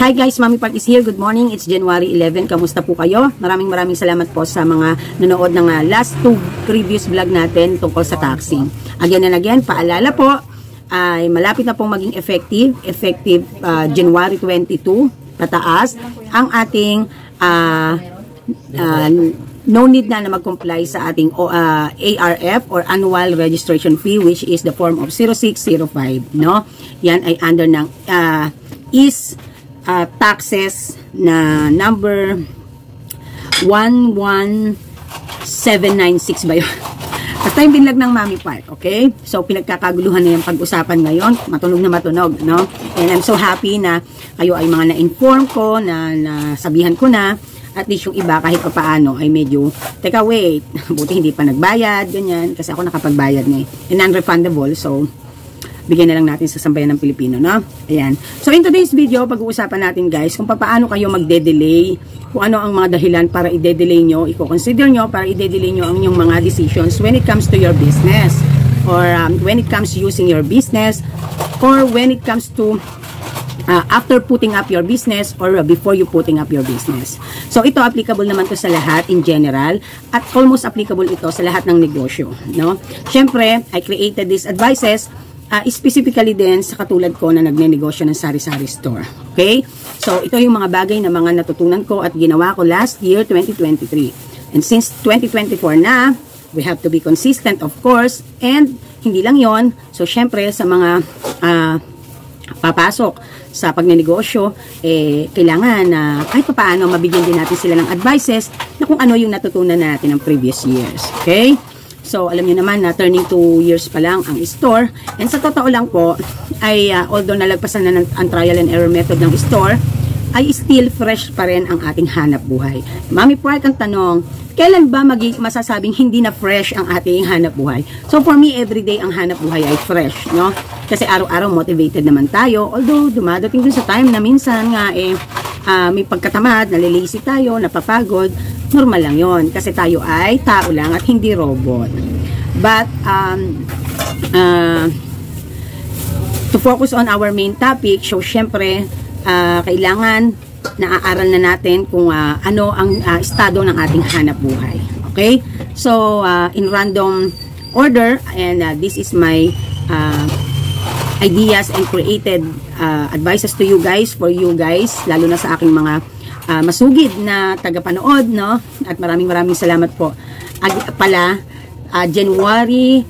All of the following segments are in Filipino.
Hi guys, Mami Park is here. Good morning. It's January 11. Kamusta po kayo? Maraming salamat po sa mga nanood ng last 2 previous vlog natin tungkol sa taxing. Again and again, paalala po, ay malapit na pong maging effective January 22, pataas, ang ating no need na mag-comply sa ating ARF or annual registration fee, which is the form of 0605, no? Yan ay under ng taxes na number 11796 ba yun? Basta yung binlag ng Mami Park, okay? So, pinagkakaguluhan na yung pag-usapan ngayon. Matunog na matunog, no? And I'm so happy na kayo ay mga na-inform ko, na sabihan ko na. At least yung iba, kahit pa paano, ay medyo, teka, wait, buti hindi pa nagbayad, ganyan. Kasi ako nakapagbayad na eh. And non-refundable, so, bigyan na lang natin sa sambayan ng Pilipino, no? Ayan. So, in today's video, pag-uusapan natin, guys, kung paano kayo magde-delay, kung ano ang mga dahilan para i-delay nyo, i-consider nyo para i-delay nyo ang inyong mga decisions when it comes to your business, or when it comes to using your business, or when it comes to after putting up your business, or before you putting up your business. So, ito applicable naman to sa lahat in general, at almost applicable ito sa lahat ng negosyo, no? Siyempre, I created these advices specifically din sa katulad ko na nagnenegosyo ng sari-sari store. Okay? So, ito yung mga bagay na mga natutunan ko at ginawa ko last year, 2023. And since 2024 na, we have to be consistent, of course, and hindi lang yon. So, syempre, sa mga papasok sa pagnenegosyo, kailangan na kahit paano mabigyan din natin sila ng advices na kung ano yung natutunan natin ng previous years. Okay? So, alam niyo naman na turning 2 years pa lang ang store. And sa totoo lang po, ay although nalagpasan na ang trial and error method ng store, ay still fresh pa rin ang ating hanap buhay. Mami Park, ang tanong, kailan ba masasabing hindi na fresh ang ating hanap buhay? So, for me, everyday ang hanap buhay ay fresh, no? Kasi araw-araw motivated naman tayo. Although, dumadating dun sa time na minsan nga, may pagkatamad, naliliisi tayo, napapagod. Normal lang yon kasi tayo ay tao lang at hindi robot. But, to focus on our main topic, so syempre, kailangan naaaral na natin kung ano ang estado ng ating hanap buhay. Okay? So, in random order, and this is my ideas and created advices to you guys, for you guys, lalo na sa aking mga masugid na tagapanood, no? At maraming salamat po. January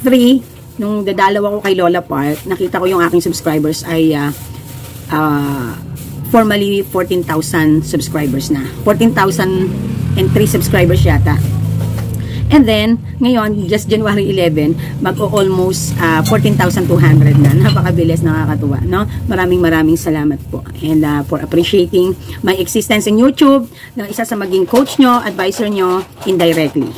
3, nung dadalaw ko kay Lola Park, nakita ko yung aking subscribers ay formally 14,000 subscribers na. 14,003 subscribers yata. And then, ngayon, just January 11, mag-almost 14,200 na. Napakabilis, nakakatuwa, no? Maraming salamat po. And for appreciating my existence in YouTube, na isa sa maging coach nyo, advisor nyo, indirectly.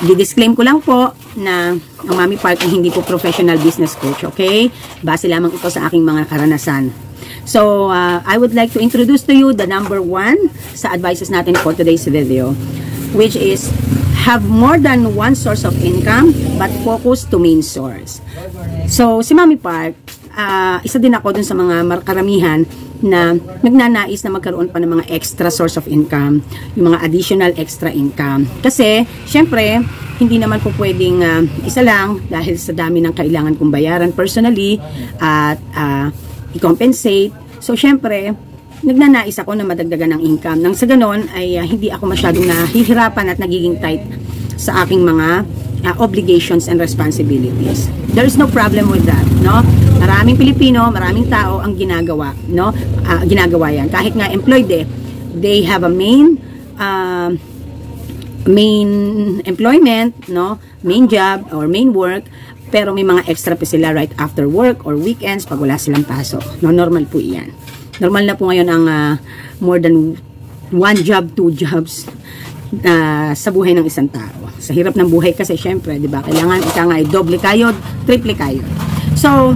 Di-disclaim ko lang po na ang Mami Park ay hindi po professional business coach, okay? Base lamang ito sa aking mga karanasan. So, I would like to introduce to you the number 1 sa advices natin for today's video, which is have more than one source of income but focus to main source. So, si Mami Park, isa din ako dun sa mga karamihan na nagnanais na magkaroon pa ng mga extra source of income, yung mga additional extra income. Kasi, syempre, hindi naman po pwedeng isa lang dahil sa dami ng kailangan kong bayaran personally at i-compensate. So, syempre, nagnanais ako na madagdagan ng income. Nang sa ganon ay hindi ako masyadong nahihirapan at nagiging tight sa aking mga obligations and responsibilities. There is no problem with that, no? Maraming Pilipino, maraming tao ang ginagawa, no? Ginagawa yan. Kahit nga employed they have a main employment, no? Main job or main work, pero may mga extra pa sila right after work or weekends pag wala silang pasok. No, normal po iyan. Normal na po ngayon ang more than 1 job, 2 jobs sa buhay ng isang tao. Sa hirap ng buhay kasi syempre, di ba? Kailangan nga doble kayod, triple kayod. So,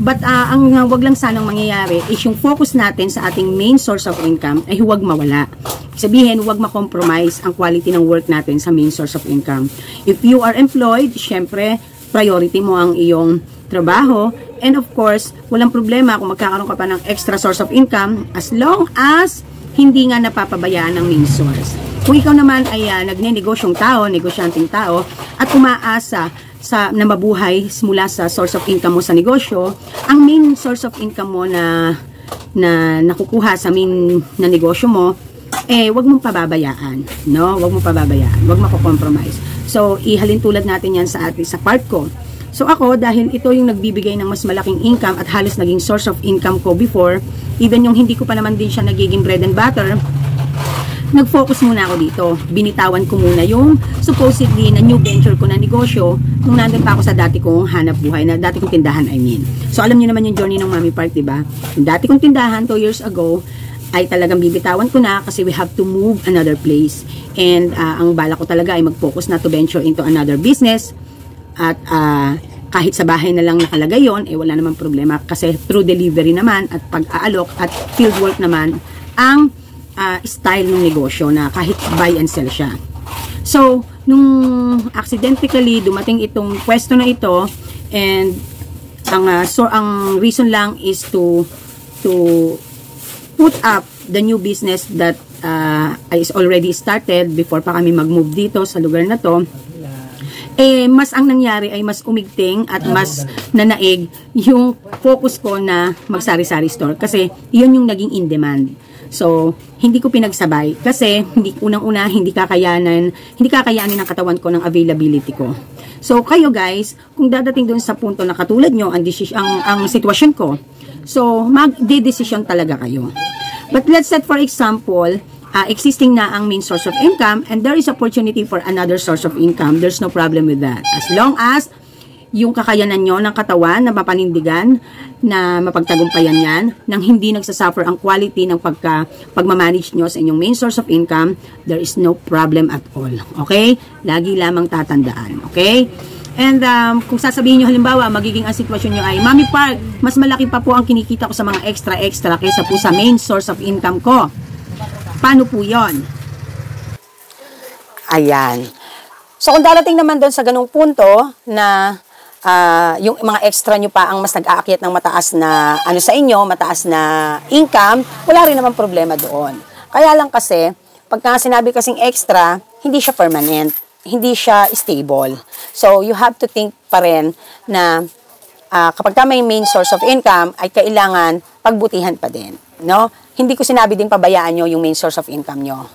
but ang wag lang sanang mangyayari is yung focus natin sa ating main source of income ay huwag mawala. Sabihin, huwag ma-compromise ang quality ng work natin sa main source of income. If you are employed, syempre, priority mo ang iyong trabaho, and of course, walang problema kung magkakaroon ka pa ng extra source of income as long as hindi nga napapabayaan ng main source. Kung ikaw naman ay nagne-negosyong tao, negosyanteng tao, at umaasa na mabuhay mula sa source of income mo sa negosyo, ang main source of income mo na nakukuha sa main na negosyo mo, wag mong pababayaan, no? Wag mong pababayaan, wag mako-compromise. So, ihalin tulad natin yan sa part ko. So, ako, dahil ito yung nagbibigay ng mas malaking income at halos naging source of income ko before, even yung hindi ko pa naman din siya nagiging bread and butter, nag-focus muna ako dito. Binitawan ko muna yung supposedly na new venture ko na negosyo nung nandun pa ako sa dati kong hanap buhay, na dati kong tindahan, I mean. So, alam niyo naman yung journey ng Mami Park, diba? Yung dati kong tindahan 2 years ago, ay talagang bibitawan ko na kasi we have to move another place. And ang bala ko talaga ay mag-focus na to venture into another business. At kahit sa bahay na lang nakalagay yon, wala namang problema kasi through delivery naman at pag-aalok at fieldwork naman ang style ng negosyo na kahit buy and sell siya. So, nung accidentally dumating itong pwesto na ito, and ang reason lang is to put up the new business that is already started before pa kami mag-move dito sa lugar na to, mas ang nangyari ay mas umigting at mas nanaig yung focus ko na magsari-sari store kasi yun yung naging in demand. So, hindi ko pinagsabay kasi unang-una hindi kakayanin ng katawan ko ng availability ko. So, kayo guys, kung dadating doon sa punto na katulad nyo ang sitwasyon ko, so mag-de-decision talaga kayo. But let's set for example, existing na ang main source of income and there is opportunity for another source of income. There's no problem with that. As long as yung kakayanan nyo ng katawan na mapanindigan, na mapagtagumpayan yan, nang hindi nagsasuffer ang quality ng pagmamanage nyo sa inyong main source of income, there is no problem at all. Okay? Lagi lamang tatandaan. Okay? And kung sasabihin nyo halimbawa, magiging ang sitwasyon nyo ay, Mami Park, mas malaki pa po ang kinikita ko sa mga extra kaysa po sa main source of income ko. Paano po yon? Ayan. So, kung darating naman doon sa ganung punto na yung mga extra nyo pa ang mas nag-aakyat ng mataas na sa inyo, mataas na income, wala rin naman problema doon. Kaya lang kasi, pagka sinabi kasing extra, hindi siya permanent. Hindi siya stable. So, you have to think pa rin na kapag ka may main source of income, ay kailangan pagbutihan pa din. No? Hindi ko sinabi din pabayaan nyo yung main source of income nyo.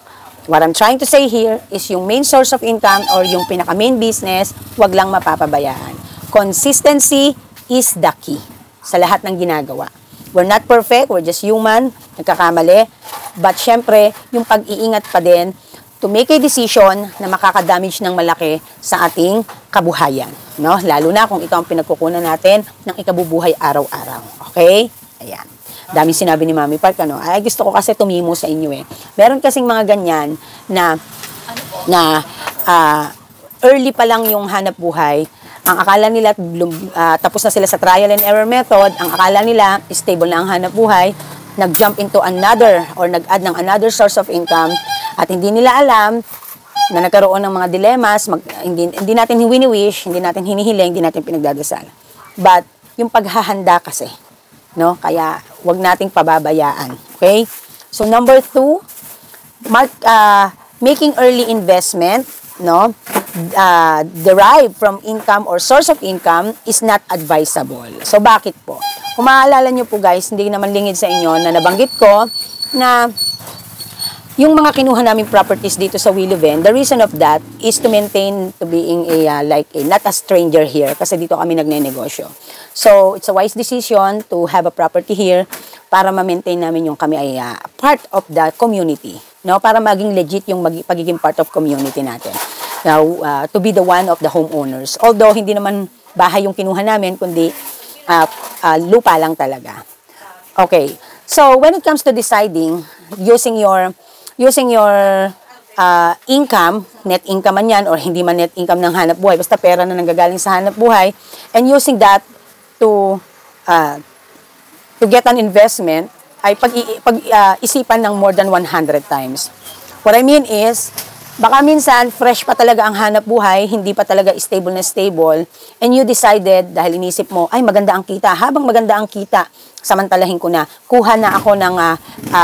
What I'm trying to say here is yung main source of income or yung pinaka-main business, wag lang mapapabayaan. Consistency is the key sa lahat ng ginagawa. We're not perfect, we're just human, nagkakamali. But syempre, yung pag-iingat pa din to make a decision na makakadamage ng malaki sa ating kabuhayan. No? Lalo na kung ito ang pinagkukunan natin ng ikabubuhay araw-araw. Okay? Ayan. Daming sinabi ni Mami Park, ay gusto ko kasi tumimo sa inyo eh. Meron kasing mga ganyan na early pa lang yung hanap buhay. Ang akala nila, tapos na sila sa trial and error method, ang akala nila, stable na ang hanap buhay, nag-jump into another or nag-add ng another source of income at hindi nila alam na nagkaroon ng mga dilemmas, hindi natin wini-wish, hindi natin hinihiling, hindi natin pinagdadasal. But, yung paghahanda kasi, no? Kaya, wag nating pababayaan. Okay? So, number 2, making early investment, no? Derived from income or source of income is not advisable. So, bakit po? Kung maaalala nyo po guys, hindi naman lingid sa inyo na nabanggit ko na yung mga kinuha naming properties dito sa Williven, the reason of that is to maintain to being not a stranger here kasi dito kami nagne-negosyo. So, it's a wise decision to have a property here para ma-maintain namin yung kami ay part of the community. No? Para maging legit yung pagiging part of community natin. Now, to be the one of the homeowners. Although, hindi naman bahay yung kinuha namin, kundi lupa lang talaga. Okay. So, when it comes to deciding, using your income, net income man yan, or hindi man net income ng hanap buhay, basta pera na nanggagaling sa hanap buhay, and using that to get an investment, ay pag-isipan ng more than 100 times. What I mean is, Baka minsan, fresh pa talaga ang hanap buhay, hindi pa talaga stable na stable, and you decided, dahil inisip mo, ay maganda ang kita, habang maganda ang kita, samantalahin ko na, kuha na ako ng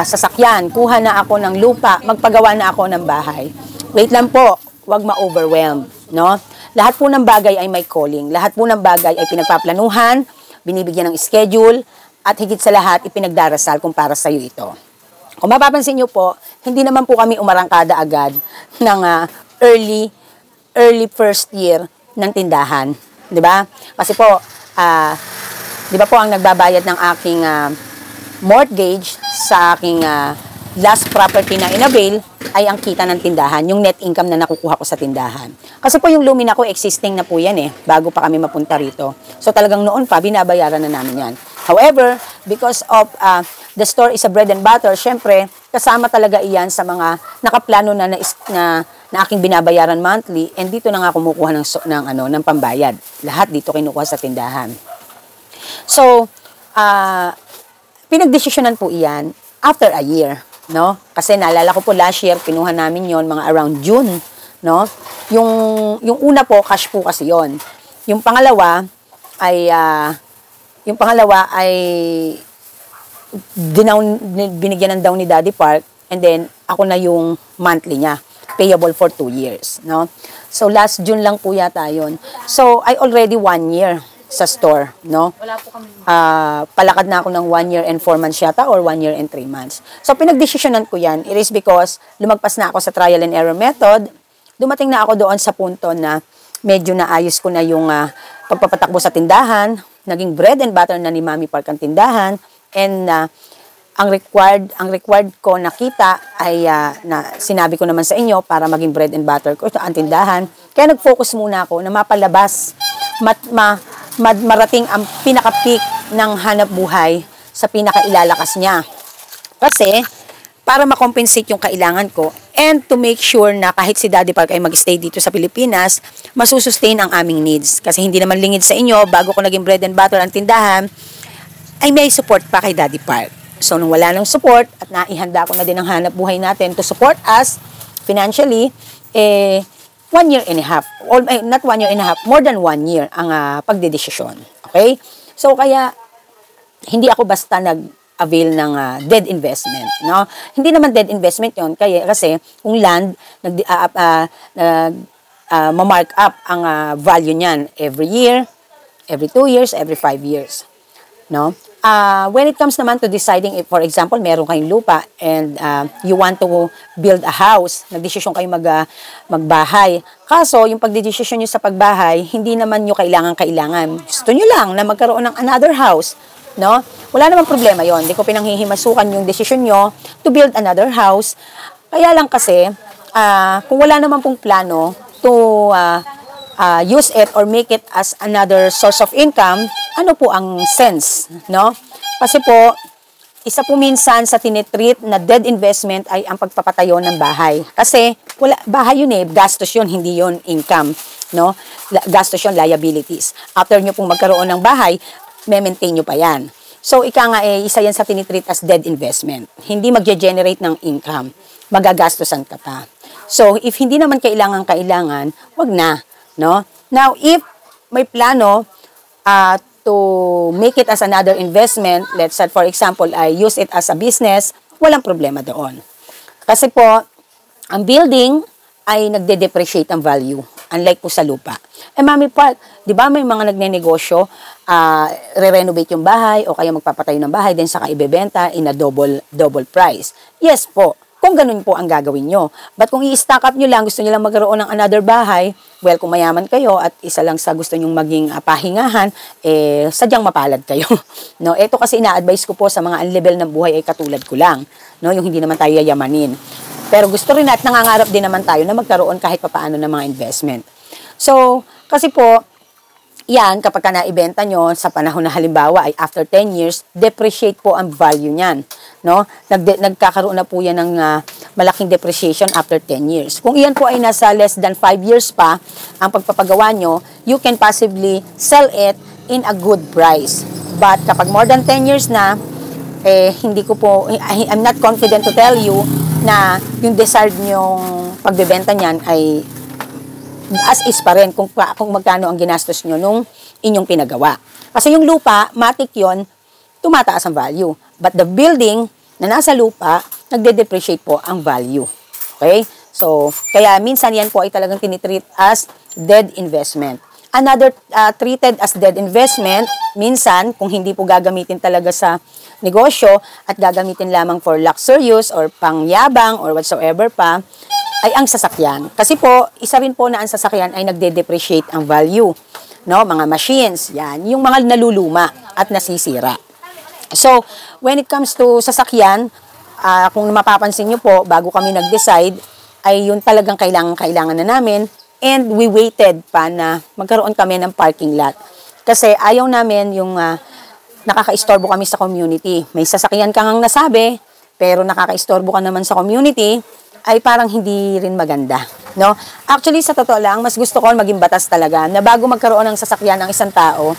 sasakyan, kuha na ako ng lupa, magpagawa na ako ng bahay. Wait lang po, wag ma-overwhelm, no? Lahat po ng bagay ay may calling, lahat po ng bagay ay pinagpaplanuhan, binibigyan ng schedule, at higit sa lahat, ipinagdarasal kung para sa iyo ito. Kung mapapansin nyo po, hindi naman po kami umarangkada agad ng early first year ng tindahan. Di ba? Kasi po, di ba po ang nagbabayad ng aking mortgage sa aking last property na inavail ay ang kita ng tindahan, yung net income na nakukuha ko sa tindahan. Kasi po yung Lumina ko, existing na po yan bago pa kami mapunta rito. So talagang noon pa, binabayaran na namin yan. However, because of the store is a bread and butter, syempre, kasama talaga iyan sa mga nakaplano na aking binabayaran monthly, and dito na nga kumukuha ng pambayad. Lahat dito kinukuha sa tindahan. So, pinagdesisyonan po iyan after a year, no? Kasi naalala ko po last year, pinuha namin yon mga around June, no? Yung una po, cash po kasi yon. Yung pangalawa ay binigyan ng down ni Daddy Park, and then ako na yung monthly niya, payable for 2 years, no? So last June lang po yata yun. So I already 1 year sa store, no? Wala po kami. Palakad na ako ng 1 year and 4 months yata, or 1 year and 3 months. So pinagdesisyonan ko yan, it is because lumagpas na ako sa trial and error method, dumating na ako doon sa punto na medyo naayos ko na yung pagpapatakbo sa tindahan, naging bread and butter na ni Mami Park ang tindahan, and ang required ko nakita ay na sinabi ko naman sa inyo para maging bread and butter ko ito ang tindahan. Kaya nag-focus muna ako na mapalabas, marating ang pinaka-peak ng hanap buhay sa pinaka-ilalakas niya. Kasi para makompensate yung kailangan ko and to make sure na kahit si Daddy Park ay mag-stay dito sa Pilipinas, masusustain ang aming needs. Kasi hindi naman lingid sa inyo, bago ko naging bread and butter ang tindahan, ay may support pa kay Daddy Park. So, nung wala nang support at naihanda ko na din ang hanap buhay natin to support us financially, 1 year and a half, not 1 year and a half, more than 1 year ang pagdedesisyon. Okay? So, kaya hindi ako basta avail ng dead investment, no? Hindi naman dead investment 'yon kasi kung land ma-mark up ang value niyan every year, every 2 years, every 5 years, no? When it comes naman to deciding if, for example, meron kayong lupa and you want to build a house, nagdesisyon kayo magbahay. Kaso, yung pagdedesisyon nyo sa pagbahay, hindi naman nyo kailangan. Gusto nyo lang na magkaroon ng another house, no? Wala namang problema yon. Hindi ko pinanghihimasukan yung desisyon nyo to build another house. Kaya lang kasi, kung wala naman pong plano to use it or make it as another source of income, ano po ang sense, no? Kasi po, isa po minsan sa tinitreat na dead investment ay ang pagpapatayo ng bahay. Kasi, bahay yun gastos yun, hindi yun income, no? Gastos yun, liabilities. After nyo pong magkaroon ng bahay, maintain nyo pa yan. So, isa yan sa tinitreat as dead investment. Hindi magge-generate ng income. Magagastosan ka pa. So, if hindi naman kailangan, wag na, no? Now, if may plano to make it as another investment, let's say, for example, I use it as a business, walang problema doon. Kasi po, ang building ay nagde-depreciate ang value, unlike po sa lupa. Mami Park, di ba may mga nagnenegosyo, re-renovate yung bahay o kaya magpapatayo ng bahay, then saka ibebenta in a double price. Yes po, kung ganun po ang gagawin nyo. But kung i-stack up nyo lang, gusto nyo lang magkaroon ng another bahay, well, kung mayaman kayo at isa lang sa gusto nyong maging pahingahan, sadyang mapalad kayo. No? Ito kasi ina-advise ko po sa mga unlevel ng buhay ay katulad ko lang. No? Yung hindi naman tayo yayamanin. Pero gusto rin at nangangarap din naman tayo na magkaroon kahit papaano ng mga investment. So, kasi po, yan, kapag ka naibenta nyo sa panahon na halimbawa ay after 10 years, depreciate po ang value niyan. No? Nagkakaroon na po yan ng malaking depreciation after 10 years. Kung iyan po ay nasa less than 5 years pa ang pagpapagawa nyo, you can possibly sell it in a good price. But kapag more than 10 years na, hindi ko po, I'm not confident to tell you na yung desired nyong pagbebenta niyan ay as is pa rin kung magkano ang ginastos nyo nung inyong pinagawa. Kasi yung lupa, matik yon, tumataas ang value. But the building na nasa lupa, nagde-depreciate po ang value. Okay? So, kaya minsan yan po ay talagang tinitreat as dead investment. Another treated as dead investment, minsan, kung hindi po gagamitin talaga sa negosyo at gagamitin lamang for luxurious or pangyabang or whatsoever pa, ay ang sasakyan. Kasi po, isa rin po na ang sasakyan ay nagde-depreciate ang value. No? Mga machines, yan. Yung mga naluluma at nasisira. So, when it comes to sasakyan, kung mapapansin nyo po, bago kami nag-decide, ay yun talagang kailangan na namin. And we waited pa na magkaroon kami ng parking lot. Kasi ayaw namin yung nakaka-istorbo kami sa community. May sasakyan ka ngang nasabi, pero nakaka-istorbo ka naman sa community, ay parang hindi rin maganda. No? Actually, sa totoo lang, mas gusto ko maging batas talaga na bago magkaroon ng sasakyan ng isang tao,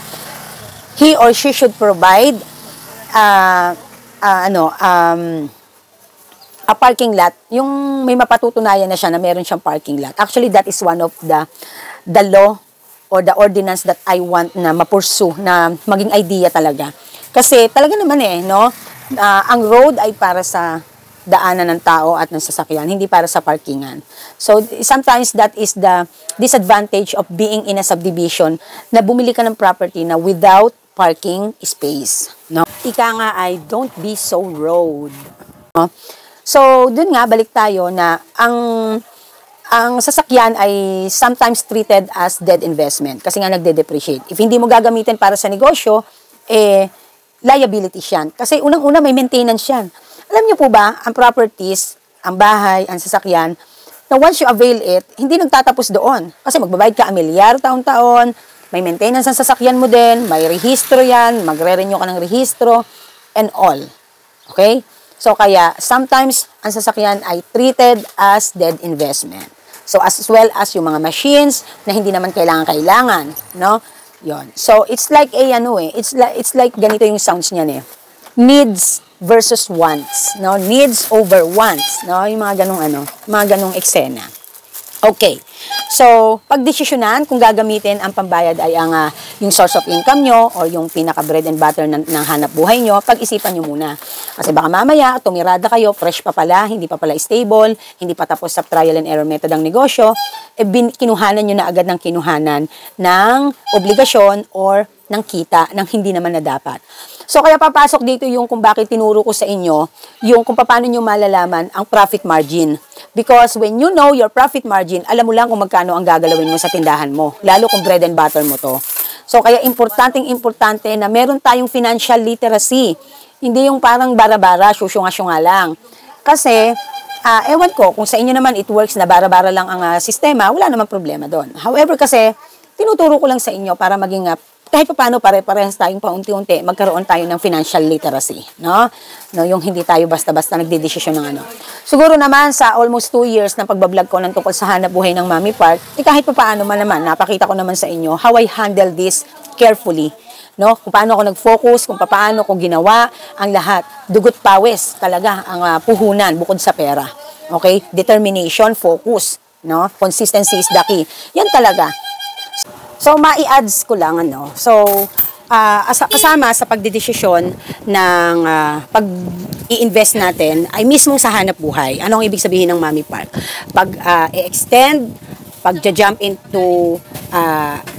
he or she should provide a parking lot, yung may mapatutunayan na siya na meron siyang parking lot. Actually, that is one of the law or the ordinance that I want na ma-pursue, na maging idea talaga. Kasi talaga naman no? Ang road ay para sa daanan ng tao at ng sasakyan, hindi para sa parkingan. So, sometimes that is the disadvantage of being in a subdivision na bumili ka ng property na without parking space. No? Ika nga ay, don't be so road. No? So, dun nga, balik tayo na ang sasakyan ay sometimes treated as dead investment kasi nga nagde-depreciate. If hindi mo gagamitin para sa negosyo, liability yan. Kasi unang-una may maintenance yan. Alam niyo po ba, ang properties, ang bahay, ang sasakyan, na once you avail it, hindi nagtatapos doon. Kasi magbabayad ka amilyar taon-taon, may maintenance ang sasakyan mo din, may rehistro yan, magre-renew ka ng rehistro, and all. Okay? So, kaya, sometimes, ang sasakyan ay treated as dead investment. So, as well as yung mga machines na hindi naman kailangan, no? Yon. So, it's like it's like ganito yung sounds niyan Needs versus wants, no? Needs over wants, no? Yung mga ganung eksena. Okay. So, pagdesisyonan kung gagamitin ang pambayad ay ang yung source of income nyo or yung pinaka bread and butter ng hanap buhay nyo, pag-isipan nyo muna. Kasi baka mamaya, tumirada kayo, fresh pa pala, hindi pa pala stable, hindi pa tapos sa trial and error method ang negosyo, kinuhanan nyo na agad ng kinuhanan ng obligasyon or ng kita ng hindi naman na dapat. So, kaya papasok dito yung kung bakit tinuro ko sa inyo, yung kung paano nyo malalaman ang profit margin. Because when you know your profit margin, alam mo lang kung magkano ang gagalawin mo sa tindahan mo. Lalo kung bread and butter mo to. So, kaya importante na meron tayong financial literacy. Hindi yung parang bara-bara, syusyunga-syunga lang. Kasi, ewan ko, kung sa inyo naman it works na bara-bara lang ang sistema, wala namang problema doon. However, kasi, tinuturo ko lang sa inyo para maging kahit pa paano pare-parehas tayong paunti-unti, magkaroon tayo ng financial literacy, no? Yung hindi tayo basta-basta nagdedesisyon ng Siguro naman sa almost 2 years ng pagbablog ko ng tungkol sa hanap buhay ng Mami Park, kahit pa paano man naman, napakita ko naman sa inyo how I handle this carefully, no? Kung paano ako nag-focus, kung paano ko ginawa ang lahat. Dugot pawis talaga ang puhunan bukod sa pera. Okay? Determination, focus, no? Consistency is the key. Yan talaga. So, mai-adds ko lang, So, kasama sa pagdedesisyon ng pag-i-invest natin ay mismo sa hanap buhay. Ano ang ibig sabihin ng Mami Park? Pag-i-extend, pag-jump into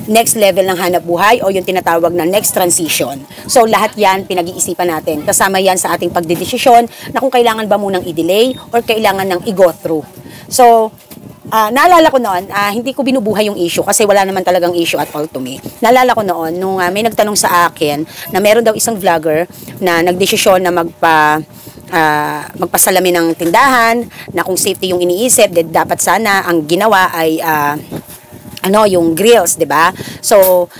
next level ng hanap buhay o yung tinatawag na next transition. So, lahat yan pinag-iisipan natin. Kasama yan sa ating pagdedesisyon na kung kailangan ba munang i-delay or kailangan nang i-go through. So, naalala ko noon, hindi ko binubuhay yung issue kasi wala naman talagang issue at all to me. Naalala ko noon, nung may nagtanong sa akin na meron daw isang vlogger na nagdesisyon na magpasalamin ng tindahan, na kung safety yung iniisip, dapat sana ang ginawa ay yung grills, 'di ba? So,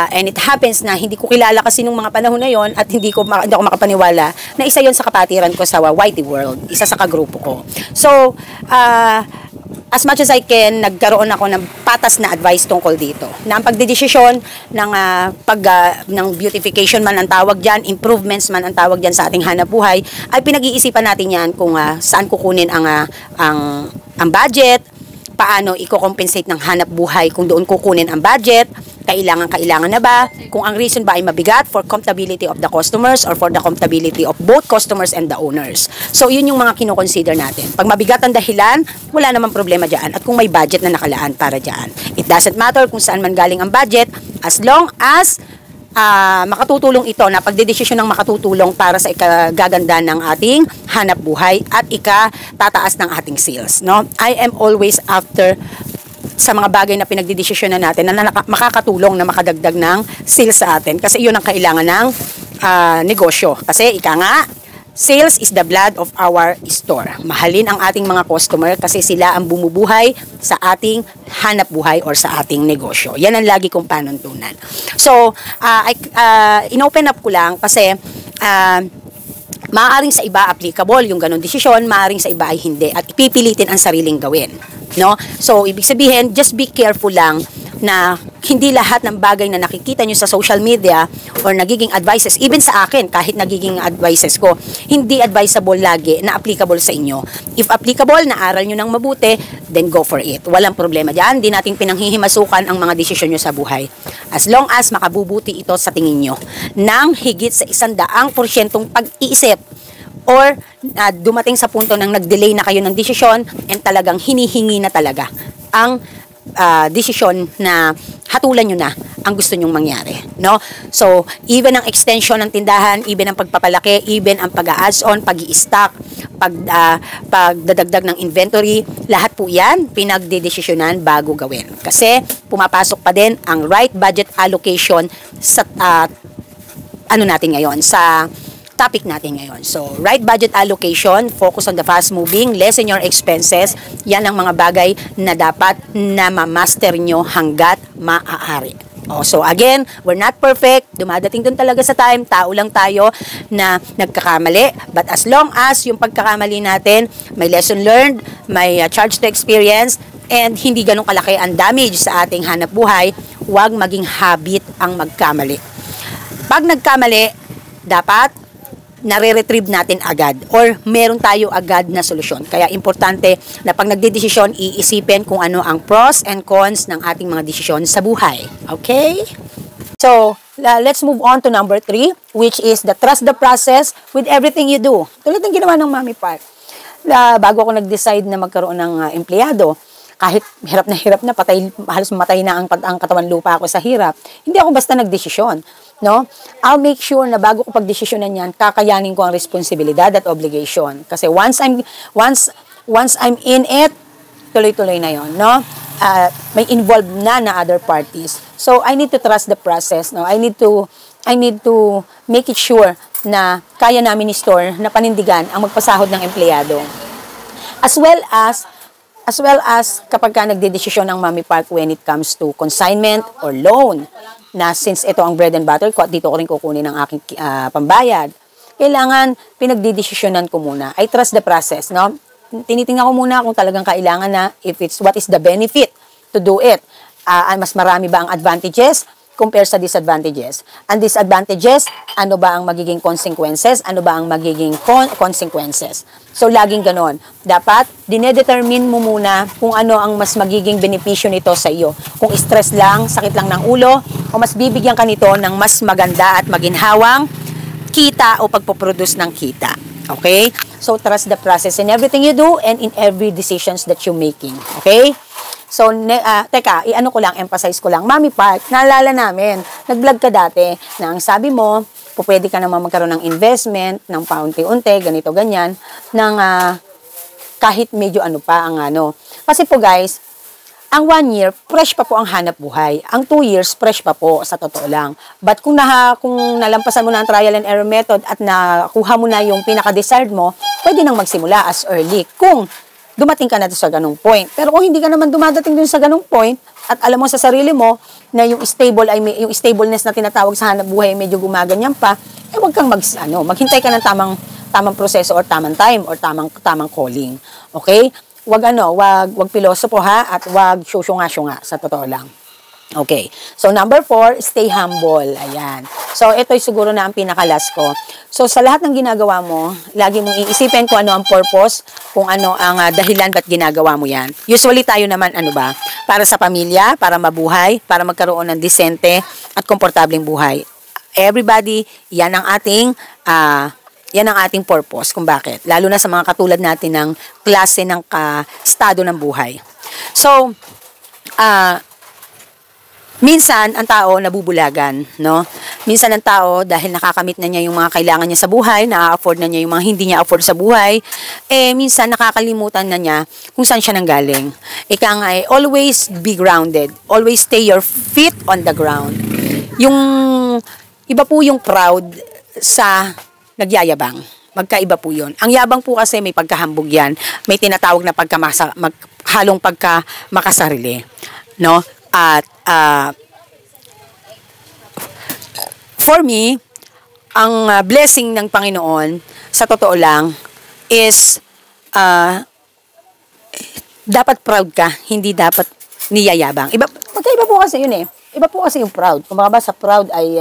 and it happens na hindi ko kilala kasi nung mga panahon na 'yon at hindi ako makapaniwala na isa 'yon sa kapatiran ko sa YT World, isa sa kagrupo ko. So, as much as I can, nagkaroon ako ng patas na advice tungkol dito. Na ang pagdedesisyon ng, ng beautification man ang tawag dyan, improvements man ang tawag dyan sa ating hanap buhay, ay pinag-iisipan natin yan kung saan kukunin ang budget, paano i-compensate ng hanap buhay kung doon kukunin ang budget, kailangan na ba, kung ang reason ba ay mabigat for comfortability of the customers or for the comfortability of both customers and the owners. So, yun yung mga kinoconsider natin. Pag mabigat ang dahilan, wala namang problema dyan. At kung may budget na nakalaan para dyan. It doesn't matter kung saan man galing ang budget as long as makatutulong ito na pagdedesisyon ng makatutulong para sa ikagaganda ng ating hanap buhay at ikatataas ng ating sales, no? I am always after sa mga bagay na pinagdedesisyonan natin na makakatulong na makadagdag ng sales sa atin kasi yun ang kailangan ng negosyo. Kasi ika nga, sales is the blood of our store. Mahalin ang ating mga customer kasi sila ang bumubuhay sa ating hanap buhay or sa ating negosyo. Yan ang lagi kong panuntunan. So, in-open up ko lang kasi maaaring sa iba applicable yung ganong desisyon, maaaring sa iba ay hindi at pipilitin ang sariling gawin. No? So, ibig sabihin, just be careful lang na hindi lahat ng bagay na nakikita nyo sa social media or nagiging advices, even sa akin, kahit nagiging advices ko, hindi advisable lagi na applicable sa inyo. If applicable, naaral nyo ng mabuti, then go for it. Walang problema dyan. Hindi natin pinanghihimasukan ang mga desisyon nyo sa buhay. As long as makabubuti ito sa tingin nyo ng higit sa 100% pag-iisip or dumating sa punto ng nag-delay na kayo ng desisyon and talagang hinihingi na talaga ang desisyon na hatulan nyo na ang gusto nyong mangyari, no? So, even ang extension ng tindahan, even ang pagpapalaki, even ang pag-a-adds on, pag-i-stock, pagdadagdag ng inventory, lahat po yan pinagdedesisyonan bago gawin. Kasi pumapasok pa din ang right budget allocation sa natin ngayon, sa topic natin ngayon. So, right budget allocation, focus on the fast moving, lessen your expenses. Yan ang mga bagay na dapat na ma-master nyo hanggat maaari. So again, we're not perfect. Dumadating dun talaga sa time. Tao lang tayo na nagkakamali. But as long as yung pagkakamali natin, may lesson learned, may charge to experience, and hindi ganun kalaki ang damage sa ating hanap buhay, huwag maging habit ang magkamali. Pag nagkamali, dapat nare-retrieve natin agad or meron tayo agad na solusyon. Kaya importante na pag nagdedesisyon, iisipin kung ano ang pros and cons ng ating mga desisyon sa buhay. Okay? So, let's move on to number 3, which is the trust the process with everything you do. Tulad ng ginawa ng Mami Park. Bago ako nag-decide na magkaroon ng empleyado, kahit hirap na, halos matay na ang katawan lupa ako sa hirap, hindi ako basta nagdesisyon. No? I'll make sure na bago ko pagdesisyonan yan, kakayanin ko ang responsibilidad at obligation. Kasi once I'm in it, tuloy-tuloy na yon, no? May involved na other parties. So I need to trust the process, no? I need to make it sure na kaya namin ni store na panindigan ang magpasahod ng empleyado. As well as kapag ka nagdedesisyon ng Mami Park when it comes to consignment or loan, na since ito ang bread and butter ko at dito ko rin kukunin ang aking pambayad, kailangan pinagdidesisyonan ko muna. I trust the process, no? Tinitingnan ko muna kung talagang kailangan na, what is the benefit to do it. Mas marami ba ang advantages compare sa disadvantages? Ang disadvantages, ano ba ang magiging consequences? Ano ba ang magiging consequences? So, laging ganon. Dapat, dinedetermine mo muna kung ano ang mas magiging benepisyo nito sa iyo. Kung stress lang, sakit lang ng ulo, o mas bibigyan ka nito ng mas maganda at maginhawang kita o pagpoproduce ng kita. Okay? So, trust the process in everything you do and in every decisions that you're making. Okay? So, i-ano ko lang, emphasize ko lang. Mami Park, naalala namin, nag-vlog ka dati na ang sabi mo, pwede ka naman magkaroon ng investment, ng paunti-unti, ganito, ganyan, ng kahit medyo ano pa ang ano. Kasi po guys, ang 1 year, fresh pa po ang hanap buhay. Ang 2 years, fresh pa po, sa totoo lang. But kung nalampasan mo na ang trial and error method at nakuha mo na yung pinaka-desired mo, pwede nang magsimula as early. Kung dumating ka na sa ganung point. Pero kung hindi ka naman dumadating dun sa ganung point, at alam mo sa sarili mo na yung yung stableness na tinatawag sa hanap buhay ay medyo gumaganyan pa, wag kang maghintay ka ng tamang proseso or tamang time or tamang calling. Okay? wag pilosopo ha, at wag syusyunga-syunga, sa totoo lang. Okay. So, number 4, stay humble. Ayan. So, ito'y siguro na ang pinakalas ko. So, sa lahat ng ginagawa mo, lagi mong iisipin kung ano ang purpose, kung ano ang dahilan ba't ginagawa mo yan. Usually, tayo naman, para sa pamilya, para mabuhay, para magkaroon ng disente at komportableng buhay. Everybody, yan ang ating purpose kung bakit. Lalo na sa mga katulad natin ng klase ng estado ng buhay. So, minsan, ang tao nabubulagan, no? Minsan ang tao, dahil nakakamit na niya yung mga kailangan niya sa buhay, na-afford na niya yung mga hindi niya afford sa buhay, minsan nakakalimutan na niya kung saan siya nanggaling. Ika nga always be grounded. Always stay your feet on the ground. Yung, iba po yung proud sa nagyayabang. Magkaiba po yun. Ang yabang po kasi may pagkahambog yan. May tinatawag na halong pagkamakasarili. No? At for me, ang blessing ng Panginoon, sa totoo lang, is dapat proud ka, hindi dapat niyayabang. Magkaiba po kasi yun eh. Iba po kasi yung proud. Kung baka sa proud ay,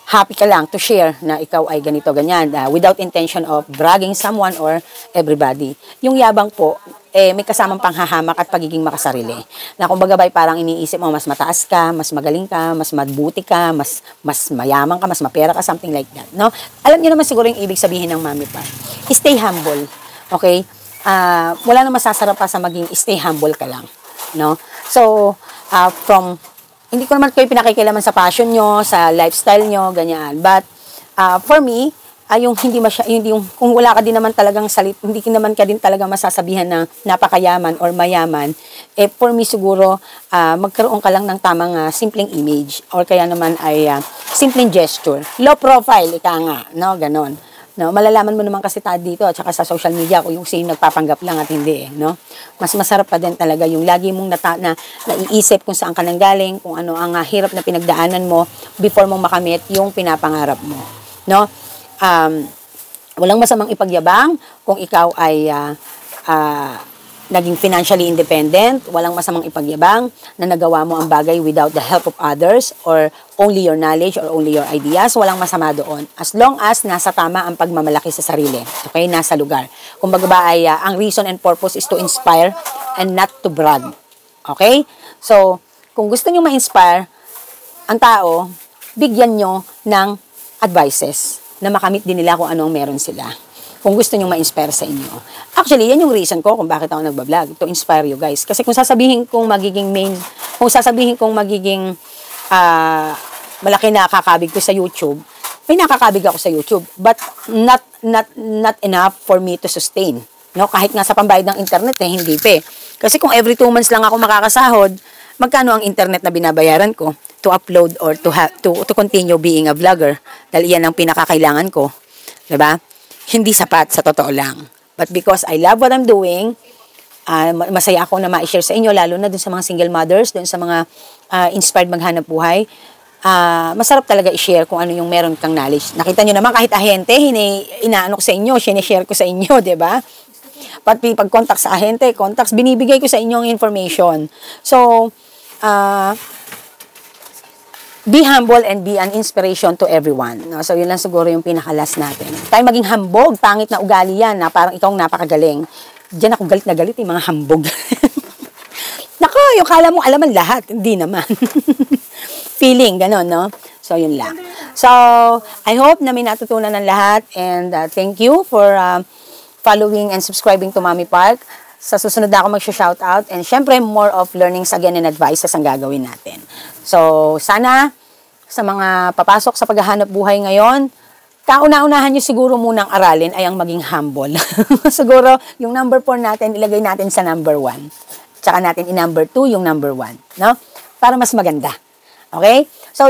happy ka lang to share na ikaw ay ganito, ganyan, without intention of bragging someone or everybody. Yung yabang po, may kasamang panghahamak at pagiging makasarili. Na kumbaga ba'y parang iniisip mo, mas mataas ka, mas magaling ka, mas mabuti ka, mas mayaman ka, mas mapera ka, something like that. No? Alam niyo naman siguro yung ibig sabihin ng Mami Pa. Stay humble. Okay? Wala na masasarap pa sa maging stay humble ka lang. No? So, hindi ko naman kayo pinakikilaman sa passion nyo, sa lifestyle nyo, ganyan. But, for me, kung wala ka din naman talagang hindi ka naman ka din talaga masasabihan na napakayaman or mayaman, for me siguro, magkaroon ka lang ng tamang simpleng image, or kaya naman ay simpleng gesture. Low profile, ika nga, no, ganon. No, malalaman mo naman kasi tayo dito at saka sa social media kung yung sino nagpapanggap lang at hindi no. Mas masarap pa din talaga yung lagi mong naiisip kung saan ka nanggaling, kung ano ang hirap na pinagdaanan mo before mo makamit yung pinapangarap mo, no? Walang masamang ipagyabang kung ikaw ay naging financially independent, walang masamang ipagyabang na nagawa mo ang bagay without the help of others or only your knowledge or only your ideas, walang masama doon. As long as nasa tama ang pagmamalaki sa sarili. Okay? Nasa lugar. Kung baga ba ay ang reason and purpose is to inspire and not to brag. Okay? So, kung gusto nyo ma-inspire ang tao, bigyan nyo ng advices na makamit din nila kung anong meron sila. Kung gusto nyo ma-inspire sa inyo. Actually, yan yung reason ko kung bakit ako nagbablog. To inspire you guys. Kasi kung sasabihin kong magiging malaki na kakabig ko sa YouTube, may nakakabig ako sa YouTube. But not enough for me to sustain. No? Kahit nga sa pambayad ng internet, hindi pa. Kasi kung every 2 months lang ako makakasahod, magkano ang internet na binabayaran ko to upload or to continue being a vlogger? Dahil yan ang pinakakailangan ko. Diba? Hindi sapat sa totoo lang. But because I love what I'm doing, masaya ako na ma-share sa inyo, lalo na dun sa mga single mothers, dun sa mga inspired maghanap buhay. Masarap talaga i-share kung ano yung meron kang knowledge. Nakita nyo naman, kahit ahente, inaano ko sa inyo, sinishare ko sa inyo, diba? Pati pag-contact sa ahente, contacts, binibigay ko sa inyo ang information. So, be humble and be an inspiration to everyone. No? So, yun lang siguro yung pinakalas natin. Tayo maging hambog, pangit na ugali yan, na parang ikaw napakagaling. Diyan ako galit na galit, yung mga hambog. Nako, yung kala mo alaman lahat. Hindi naman. Feeling, gano'n, no? So, yun lang. So, I hope na may natutunan ng lahat. And thank you for following and subscribing to Mami Park. Sa susunod na ako mag-shoutout. And syempre, more of learnings again and advices ang gagawin natin. So, sana sa mga papasok sa paghahanap buhay ngayon, kauna-unahan nyo siguro munang aralin ay ang maging humble. Siguro, yung number 4 natin, ilagay natin sa number 1. Tsaka natin i-number 2 yung number 1. No? Para mas maganda. Okay? So,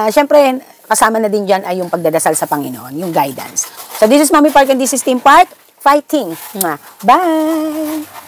syempre, kasama na din dyan ay yung pagdadasal sa Panginoon, yung guidance. So, this is Mami Park and this is Team Park. Fighting. Bye!